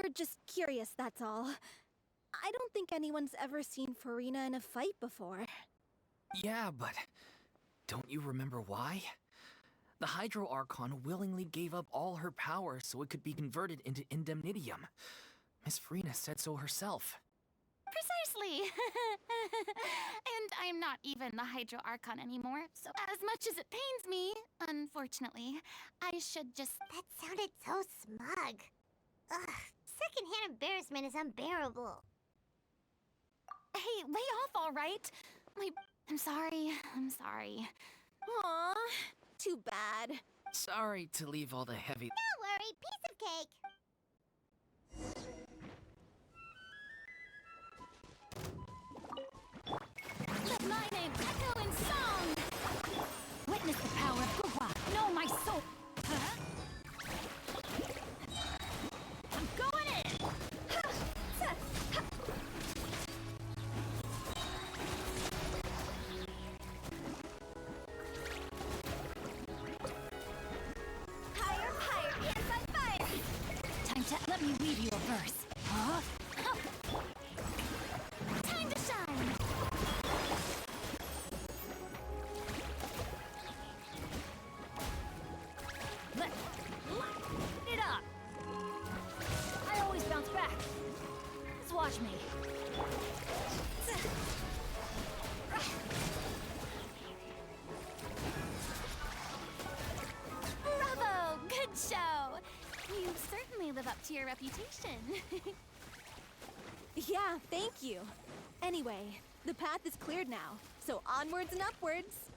We're just curious, that's all. I don't think anyone's ever seen Farina in a fight before. Yeah, but don't you remember why? The Hydro Archon willingly gave up all her power so it could be converted into Indemnitium. Miss Farina said so herself. Precisely! And I'm not even the Hydro Archon anymore, so as much as it pains me, unfortunately, I should just... That sounded so smug. Ugh, secondhand embarrassment is unbearable. Hey, lay off, all right? I'm sorry. Aw, too bad. Sorry to leave all the heavy... Don't worry, piece of cake. Let my name echo in song! Witness the power of Gugwa! Know my soul! Huh? I'm going in! Higher, inside fire! Time to let me weave you a verse. Huh? Time to shine! Let it up! I always bounce back. Just watch me. Bravo! Good show! You certainly live up to your reputation. Yeah, thank you. Anyway, the path is cleared now, so onwards and upwards.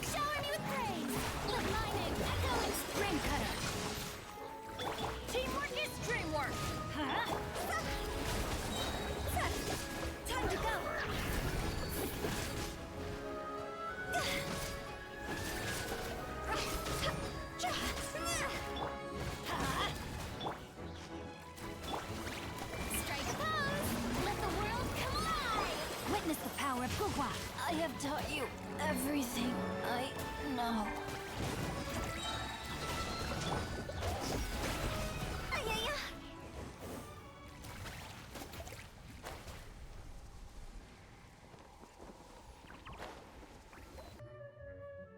Shower me with praise! Let my name echo in Spring Cutter! Teamwork is dreamwork! Huh? Time to go! Strike a pose! Let the world come alive! Witness the power of Gugwa! I have taught you everything I know.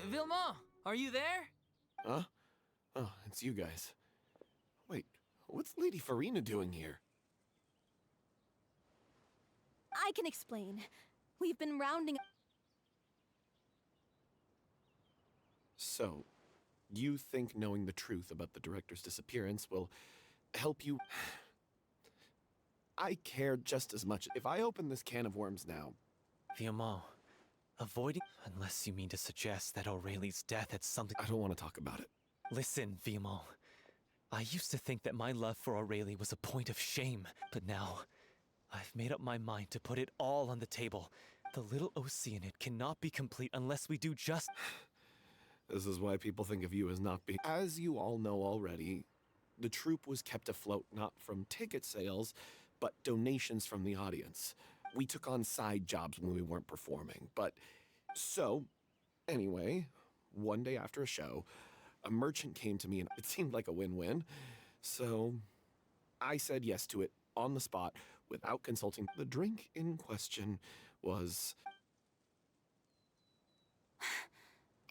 Vilma, are you there? Huh? Oh, it's you guys. Wait, what's Lady Farina doing here? I can explain. We've been rounding... So, you think knowing the truth about the director's disappearance will help you? I care just as much. If I open this can of worms now... Vilma, avoiding... Unless you mean to suggest that Aurelie's death had something... I don't want to talk about it. Listen, Vilma. I used to think that my love for Aurelie was a point of shame, but now... I've made up my mind to put it all on the table. The little Oceanid cannot be complete unless we do just... This is why people think of you as not being... As you all know already, the troupe was kept afloat not from ticket sales, but donations from the audience. We took on side jobs when we weren't performing, but... So, anyway, one day after a show, a merchant came to me and it seemed like a win-win. So, I said yes to it on the spot without consulting. The drink in question was...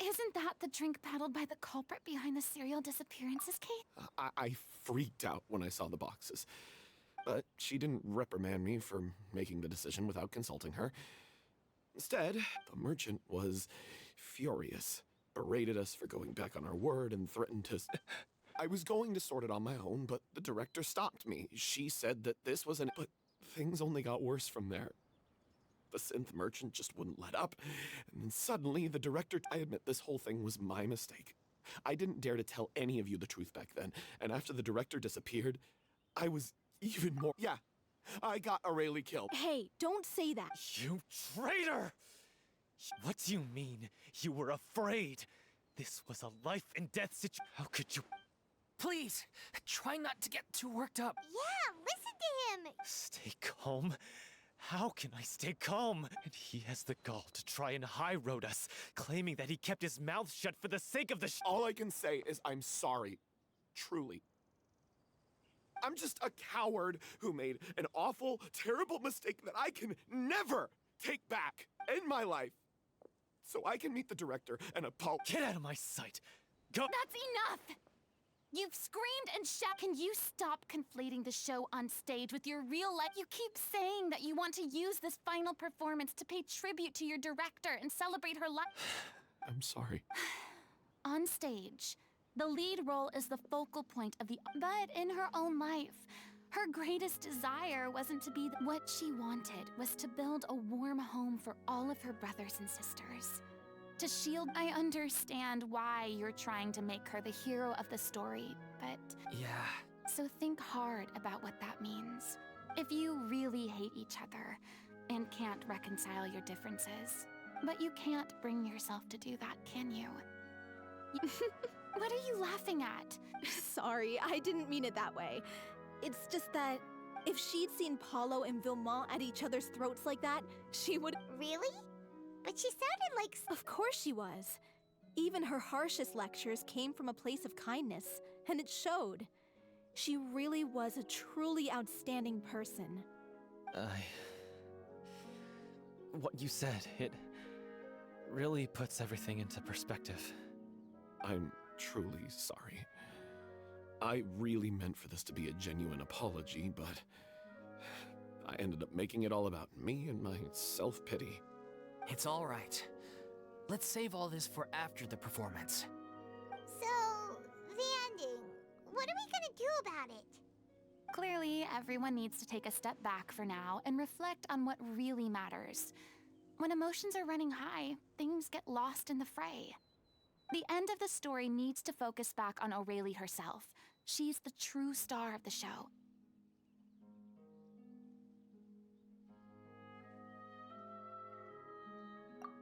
Isn't that the drink paddled by the culprit behind the serial disappearances case? I freaked out when I saw the boxes. But she didn't reprimand me for making the decision without consulting her. Instead, the merchant was furious, berated us for going back on our word, and threatened to... I was going to sort it on my own, but the director stopped me. She said that this was an... But things only got worse from there. The synth merchant just wouldn't let up, and then suddenly the director... I admit this whole thing was my mistake. I didn't dare to tell any of you the truth back then, and after the director disappeared, I was even more... Yeah, I got Aurelie killed. Hey, don't say that. You traitor! What do you mean? You were afraid? This was a life and death situation. How could you... Please, try not to get too worked up. Yeah, listen to him. Stay calm. How can I stay calm? And he has the gall to try and high road us, claiming that he kept his mouth shut for the sake of the All I can say is I'm sorry. Truly. I'm just a coward who made an awful, terrible mistake that I can never take back in my life. So I can meet the director and apologize. Get out of my sight! Go! That's enough! You've screamed and shouted. Can you stop conflating the show on stage with your real life? You keep saying that you want to use this final performance to pay tribute to your director and celebrate her life. I'm sorry. On stage, the lead role is the focal point of the... But in her own life, her greatest desire wasn't to be... What she wanted was to build a warm home for all of her brothers and sisters. To shield... I understand why you're trying to make her the hero of the story, but... Yeah. So think hard about what that means. If you really hate each other and can't reconcile your differences, but you can't bring yourself to do that, can you? What are you laughing at? Sorry, I didn't mean it that way. It's just that if she'd seen Paulo and Vilmont at each other's throats like that, she would... Really? But she sounded like... Of course she was. Even her harshest lectures came from a place of kindness, and it showed. She really was a truly outstanding person. What you said, it really puts everything into perspective. I'm truly sorry. I really meant for this to be a genuine apology, but I ended up making it all about me and my self-pity. It's all right. Let's save all this for after the performance. So, the ending. What are we gonna do about it? Clearly, everyone needs to take a step back for now and reflect on what really matters. When emotions are running high, things get lost in the fray. The end of the story needs to focus back on Aurelie herself. She's the true star of the show.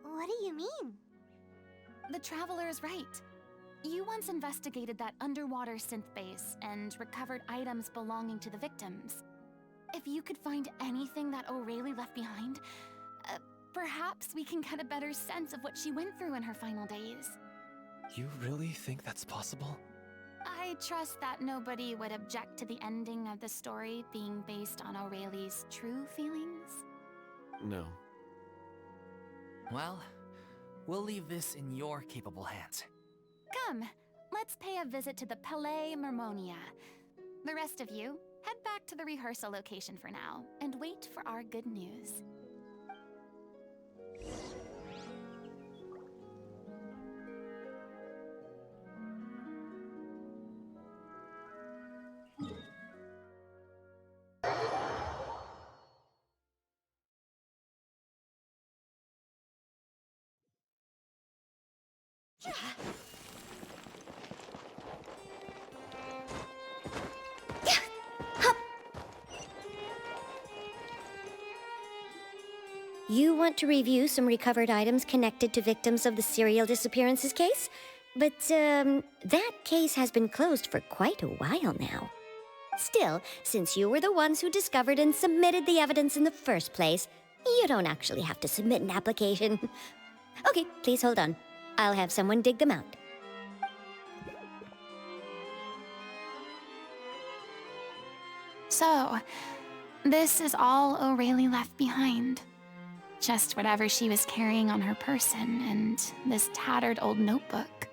What do you mean? The Traveler is right. You once investigated that underwater synth base and recovered items belonging to the victims. If you could find anything that Aurelie left behind, perhaps we can get a better sense of what she went through in her final days. You really think that's possible? I trust that nobody would object to the ending of the story being based on Aurelie's true feelings. No. Well, we'll leave this in your capable hands. Come, let's pay a visit to the Palais Mermonia. The rest of you, head back to the rehearsal location for now, and wait for our good news. You want to review some recovered items connected to victims of the serial disappearances case? But, that case has been closed for quite a while now. Still, since you were the ones who discovered and submitted the evidence in the first place, you don't actually have to submit an application. Okay, please hold on. I'll have someone dig them out. So, this is all Aurelie left behind. Just whatever she was carrying on her person and this tattered old notebook.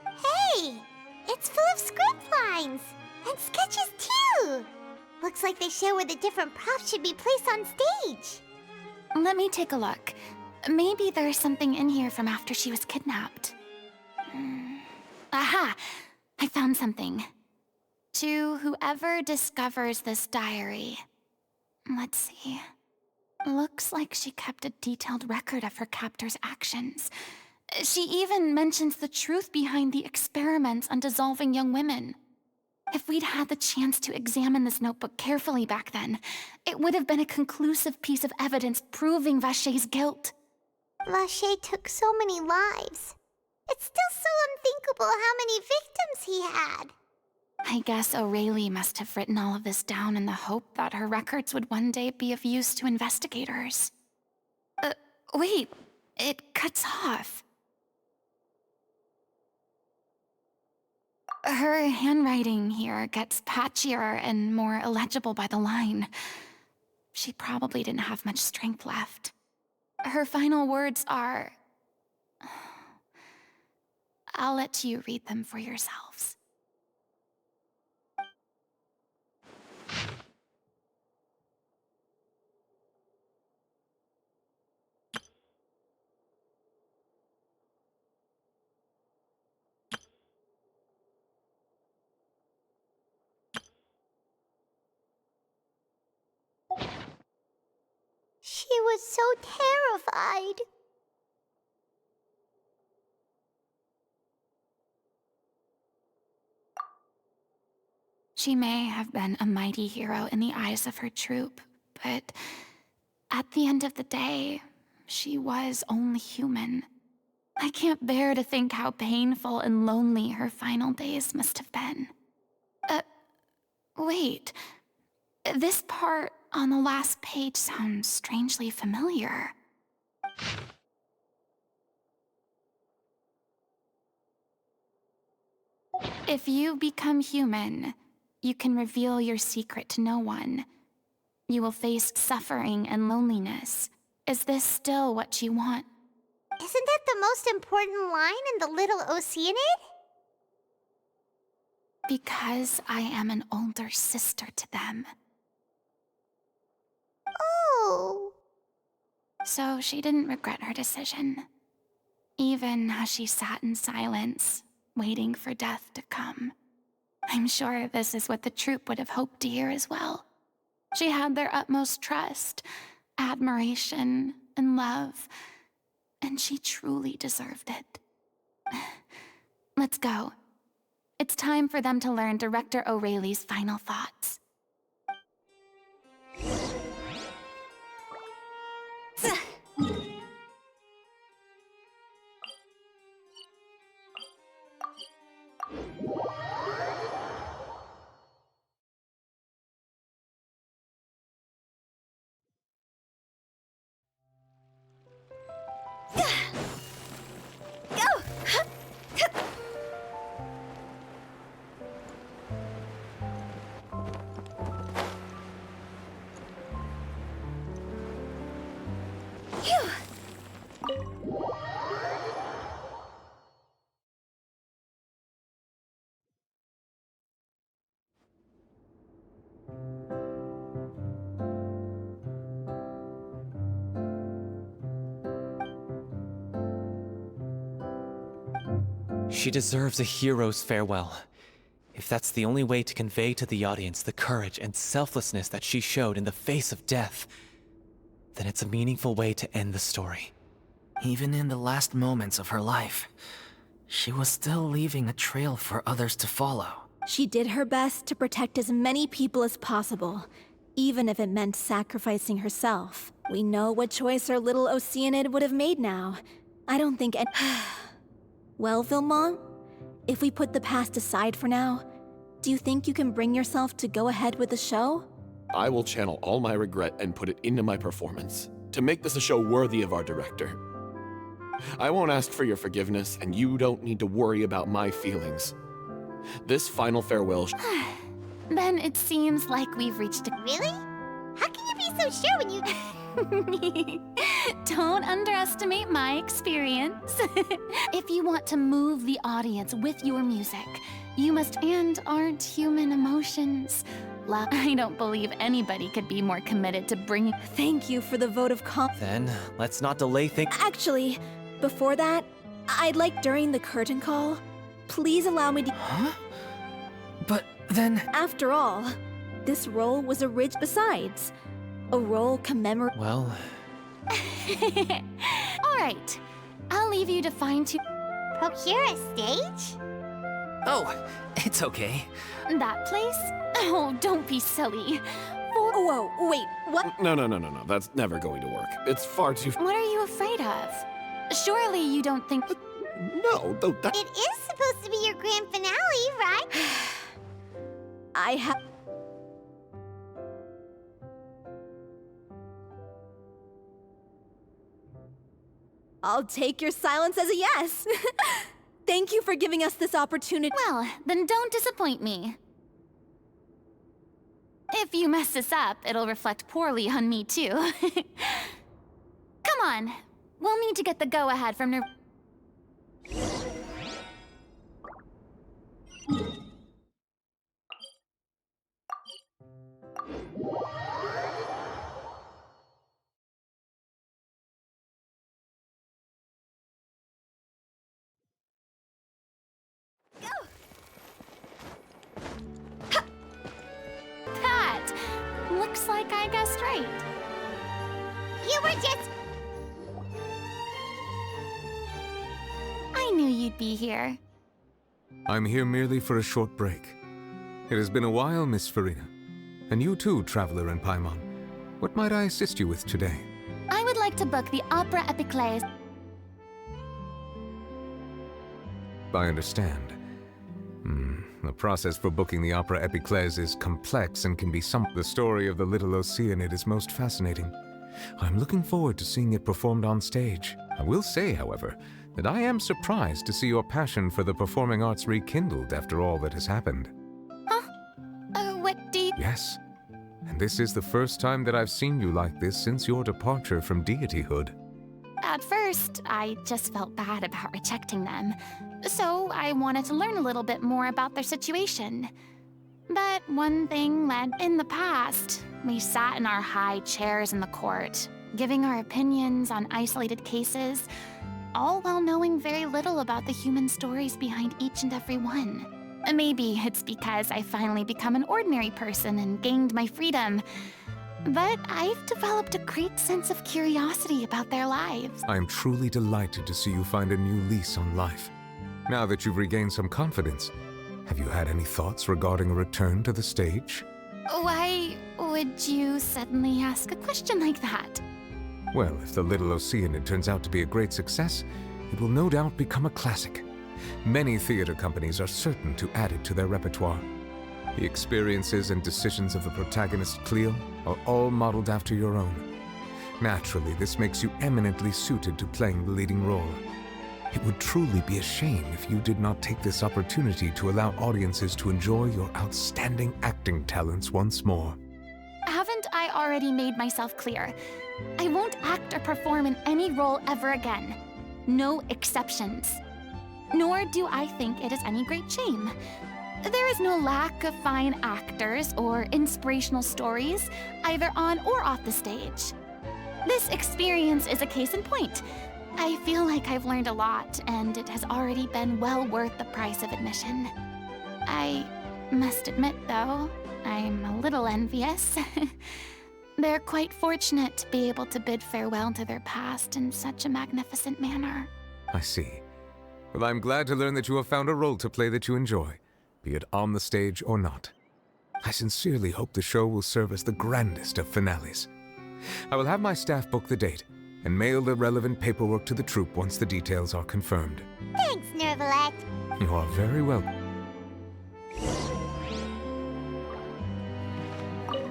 Hey! It's full of script lines! And sketches too! Looks like they show where the different props should be placed on stage. Let me take a look. Maybe there's something in here from after she was kidnapped. Aha! I found something. To whoever discovers this diary. Let's see. Looks like she kept a detailed record of her captor's actions. She even mentions the truth behind the experiments on dissolving young women. If we'd had the chance to examine this notebook carefully back then, it would have been a conclusive piece of evidence proving Vacher's guilt. Vacher took so many lives. It's still so unthinkable how many victims he had. I guess O'Reilly must have written all of this down in the hope that her records would one day be of use to investigators. Wait, it cuts off. Her handwriting here gets patchier and more illegible by the line. She probably didn't have much strength left. Her final words are... I'll let you read them for yourselves. She was so terrified. She may have been a mighty hero in the eyes of her troop, but at the end of the day, she was only human. I can't bear to think how painful and lonely her final days must have been. Wait. This part on the last page sounds strangely familiar. If you become human, you can reveal your secret to no one. You will face suffering and loneliness. Is this still what you want? Isn't that the most important line in the Little Oceanid? Because I am an older sister to them. Oh. So she didn't regret her decision. Even as she sat in silence, waiting for death to come. I'm sure this is what the troupe would have hoped to hear as well. She had their utmost trust, admiration, and love, and she truly deserved it. Let's go. It's time for them to learn Director O'Reilly's final thoughts. She deserves a hero's farewell. If that's the only way to convey to the audience the courage and selflessness that she showed in the face of death, then it's a meaningful way to end the story. Even in the last moments of her life, she was still leaving a trail for others to follow. She did her best to protect as many people as possible, even if it meant sacrificing herself. We know what choice our little Oceanid would have made now. I don't think any— Well, Vilmont, if we put the past aside for now, do you think you can bring yourself to go ahead with the show? I will channel all my regret and put it into my performance, to make this a show worthy of our director. I won't ask for your forgiveness, and you don't need to worry about my feelings. This final farewell— Then it seems like we've reached a— Really? How can you be so sure when you... Don't underestimate my experience. If you want to move the audience with your music, you must— And aren't human emotions? I don't believe anybody could be more committed to bringing— Thank you for the vote of confidence. Then, let's not delay things. Actually, before that, I'd like during the curtain call, please allow me to— Huh? But then... After all, this role was a ridge besides. A role commemorating— Well... All right, I'll leave you to fine-tune Procure a stage? Oh, it's okay. that place. Oh, don't be silly. Whoa, wait, what? No. That's never going to work. It's far too... What are you afraid of? Surely you don't think— No, though that... It is supposed to be your grand finale, right? I'll take your silence as a yes. Thank you for giving us this opportunity. Well, then don't disappoint me. If you mess this up, it'll reflect poorly on me too. Come on, we'll need to get the go-ahead from That looks like I guessed right. You were just... I knew you'd be here. I'm here merely for a short break. It has been a while, Miss Farina. And you too, Traveler in Paimon. What might I assist you with today? I would like to book the Opera Epiclese. I understand. The process for booking the Opera Epiclese is complex and can be The story of the little Oceanid is most fascinating. I'm looking forward to seeing it performed on stage. I will say, however, that I am surprised to see your passion for the performing arts rekindled after all that has happened. What do you... Yes, and this is the first time that I've seen you like this since your departure from deityhood. At first, I just felt bad about rejecting them. So I wanted to learn a little bit more about their situation. But one thing led. In the past, we sat in our high chairs in the court, giving our opinions on isolated cases, all while knowing very little about the human stories behind each and every one. Maybe it's because I finally become an ordinary person and gained my freedom, but I've developed a great sense of curiosity about their lives. I am truly delighted to see you find a new lease on life. Now that you've regained some confidence, have you had any thoughts regarding a return to the stage? Why would you suddenly ask a question like that? Well, if the Little Oceanid turns out to be a great success, it will no doubt become a classic. Many theater companies are certain to add it to their repertoire. The experiences and decisions of the protagonist, Cleo, are all modeled after your own. Naturally, this makes you eminently suited to playing the leading role. It would truly be a shame if you did not take this opportunity to allow audiences to enjoy your outstanding acting talents once more. Haven't I already made myself clear? I won't act or perform in any role ever again. No exceptions. Nor do I think it is any great shame. There is no lack of fine actors or inspirational stories, either on or off the stage. This experience is a case in point. I feel like I've learned a lot, and it has already been well worth the price of admission. I must admit, though, I'm a little envious. They're quite fortunate to be able to bid farewell to their past in such a magnificent manner. I see. Well, I'm glad to learn that you have found a role to play that you enjoy, be it on the stage or not. I sincerely hope the show will serve as the grandest of finales. I will have my staff book the date and mail the relevant paperwork to the troupe once the details are confirmed. Thanks, Nervalet. You are very welcome.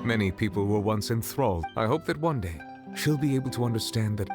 Many people were once enthralled. I hope that one day she'll be able to understand that.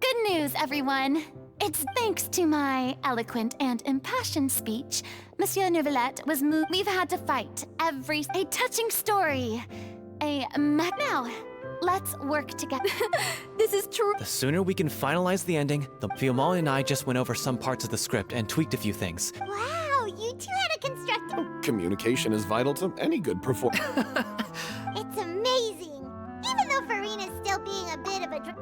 Good news, everyone! It's thanks to my eloquent and impassioned speech, Monsieur Neuvillette was moved. We've had to fight a touching story. Now, let's work together. This is true. The sooner we can finalize the ending, the Fiumol and I just went over some parts of the script and tweaked a few things. Wow, you two had to construct... Communication is vital to any good performance. It's amazing! Even though Farina's still being a bit of a...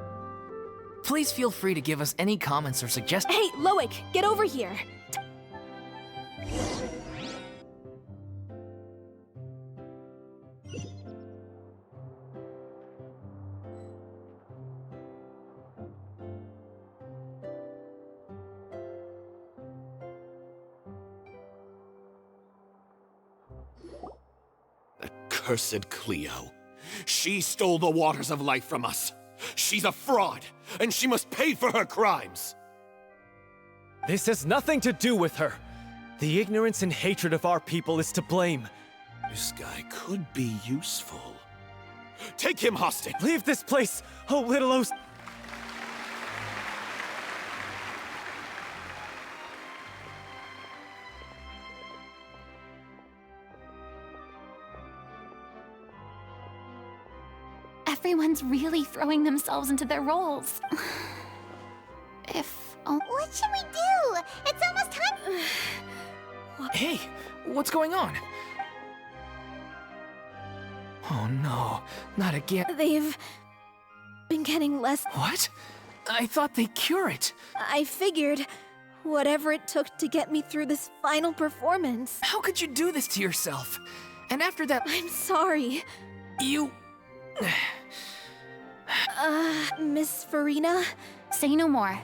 Please feel free to give us any comments or suggestions. Hey, Loic, get over here. accursed Cleo. She stole the waters of life from us. She's a fraud, and she must pay for her crimes. This has nothing to do with her. The ignorance and hatred of our people is to blame. This guy could be useful. Take him hostage! Leave this place, oh little Os- Everyone's really throwing themselves into their roles. What should we do? It's almost time. Hey, what's going on? Oh no, not again. They've been getting less. What? I thought they cure it. I figured whatever it took to get me through this final performance. How could you do this to yourself? And after that, I'm sorry. you... Miss Farina? Say no more.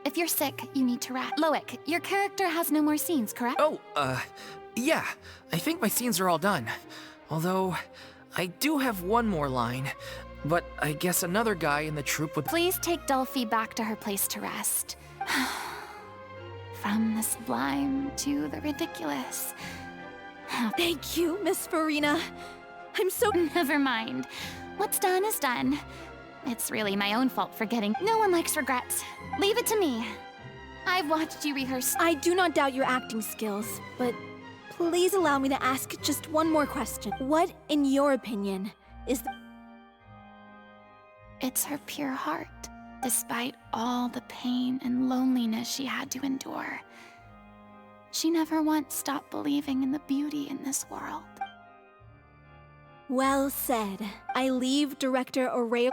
If you're sick, you need to rest. Loic, your character has no more scenes, correct? Oh, yeah. I think my scenes are all done. Although, I do have one more line. But I guess another guy in the troupe would... Please take Delphi back to her place to rest. From the sublime to the ridiculous. Thank you, Miss Farina. I'm so... Never mind. What's done is done. It's really my own fault for getting... No one likes regrets. Leave it to me. I've watched you rehearse. I do not doubt your acting skills, but please allow me to ask just one more question. What, in your opinion, is the... It's her pure heart, despite all the pain and loneliness she had to endure. She never once stopped believing in the beauty in this world. Well said. I leave Director Oreo...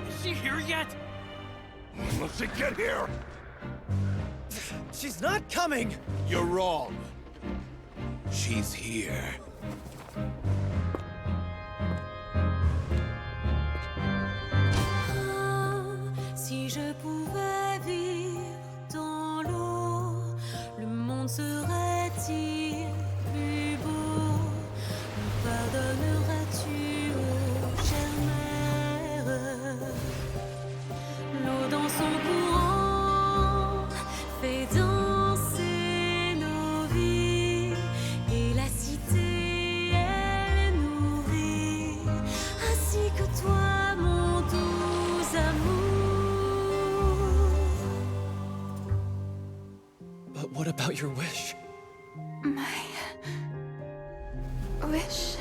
Is she here yet? Let's get here! She's not coming! You're wrong. She's here. Si je pouvais vivre dans l'eau, le monde serait-il plus beau? Me pardonneras-tu, ô chère mère? L'eau dans son courant fait danser nos vies, et la cité elle nourrit, ainsi que toi, mon doux amour. But what about your wish? My wish.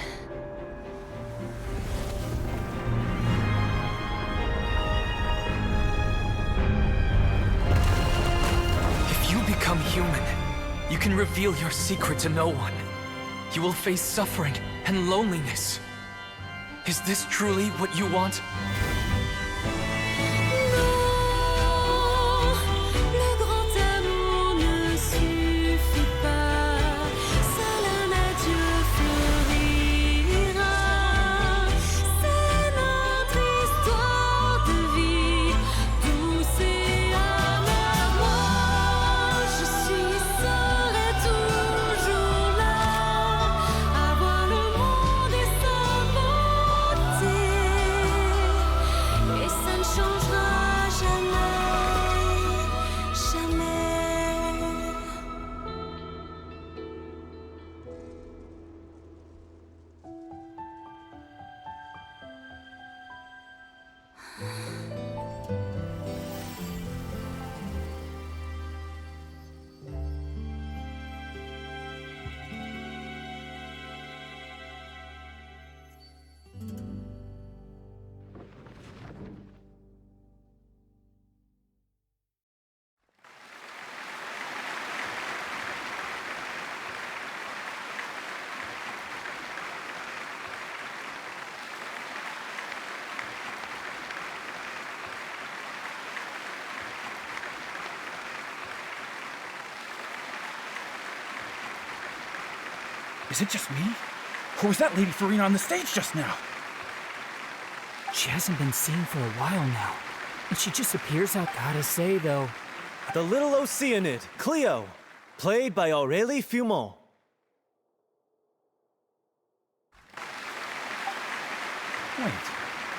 If you become human, you can reveal your secret to no one. You will face suffering and loneliness. Is this truly what you want? Le grand amour ne suffit pas, seul un adieu fleurira. C'est notre histoire de vie, douce et amère. Moi, je suis, serai toujours là, à voir le monde et sa beauté. Is it just me? Or was that Lady Farina on the stage just now? She hasn't been seen for a while now. And she just appears out. Gotta say, though. The little Oceanid, Cleo, played by Aurélie Fumont. Wait,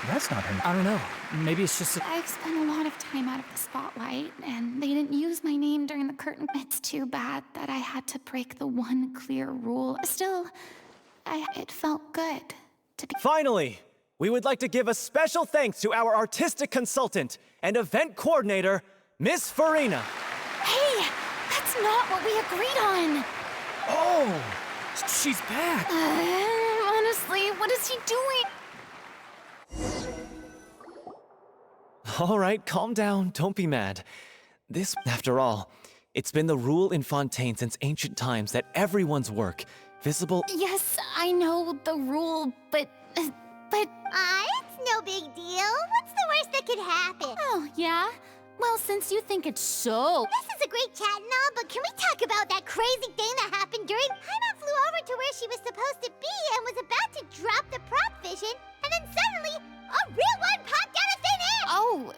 that's not her. I don't know. Maybe it's just I've spent a lot of time out of the spotlight, and they didn't use my name during the curtain. It's too bad that I had to break the one clear rule. Still, it felt good to be. Finally, we would like to give a special thanks to our artistic consultant and event coordinator, Miss Farina. Hey, that's not what we agreed on. Oh, she's back. Honestly, what is he doing? All right, calm down, don't be mad. After all, it's been the rule in Fontaine since ancient times that everyone's work, visible. Yes, I know the rule, but. It's no big deal. What's the worst that could happen? Oh, yeah? Well, since you think it's so. This is a great chat and all, but can we talk about that crazy thing that happened during... Paimon flew over to where she was supposed to be and was about to drop the prop vision, and then suddenly, a real one popped out of thin air! Oh,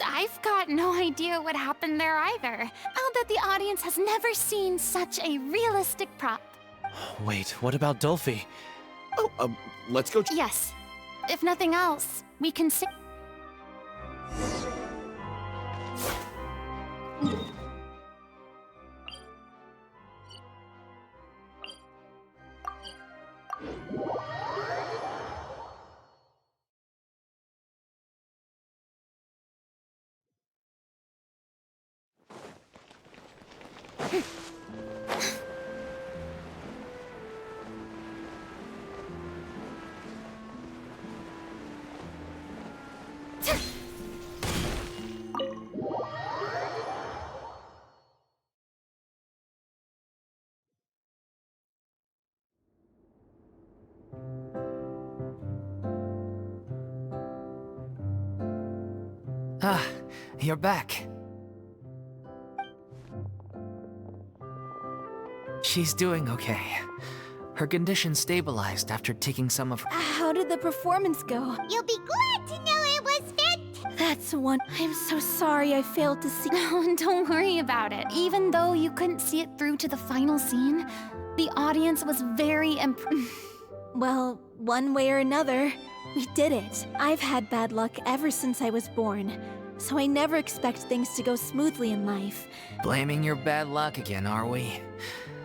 I've got no idea what happened there either. I'll bet the audience has never seen such a realistic prop. Wait, what about Dolphy? Oh, let's go. Yes. If nothing else, we can see. Ah, you're back. She's doing okay. Her condition stabilized after taking some of her... How did the performance go? You'll be glad to know it was fantastic. That's one. I'm so sorry I failed to see. No, don't worry about it. Even though you couldn't see it through to the final scene, the audience was very Well, one way or another, we did it. I've had bad luck ever since I was born, so I never expect things to go smoothly in life. Blaming your bad luck again, are we?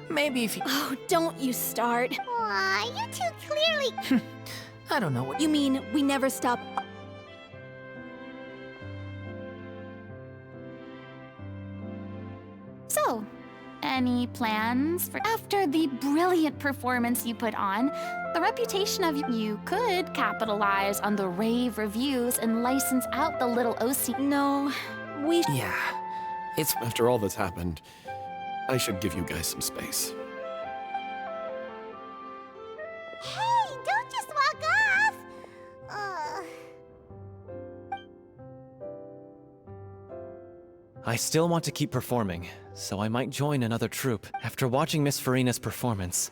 Maybe if you... Oh, don't you start. Aw, you two clearly... I don't know what... You mean we never stop... So, any plans for after the brilliant performance you put on? The reputation of you could capitalize on the rave reviews and license out the little OC. No, we... Yeah, it's... After all that's happened, I should give you guys some space. Hey, don't just walk off! I still want to keep performing, so I might join another troupe. After watching Miss Farina's performance,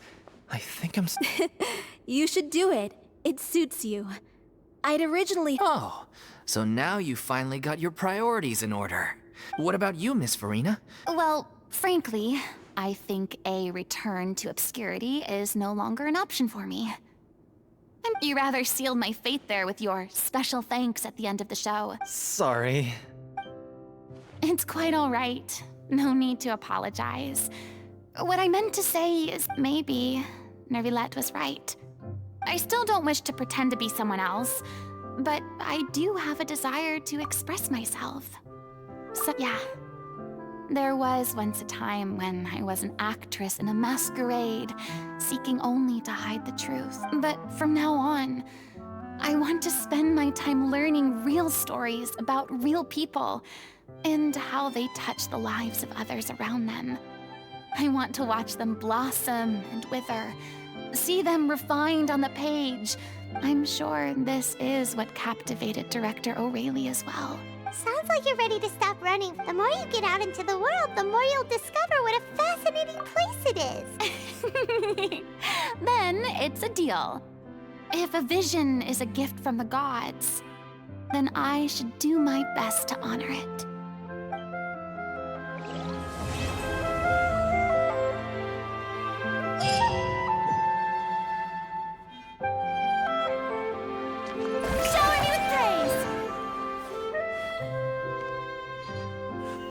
I think I'm... You should do it. It suits you. I'd originally... Oh, so now you finally got your priorities in order. What about you, Miss Farina? Well, frankly, I think a return to obscurity is no longer an option for me. You rather sealed my fate there with your special thanks at the end of the show. Sorry. It's quite all right. No need to apologize. What I meant to say is maybe Nervilette was right. I still don't wish to pretend to be someone else, but I do have a desire to express myself. So, yeah. There was once a time when I was an actress in a masquerade, seeking only to hide the truth. But from now on, I want to spend my time learning real stories about real people and how they touch the lives of others around them. I want to watch them blossom and wither, see them refined on the page. I'm sure this is what captivated director Aurélie as well. Sounds like you're ready to stop running. The more you get out into the world, the more you'll discover what a fascinating place it is. Then it's a deal. If a vision is a gift from the gods, then I should do my best to honor it.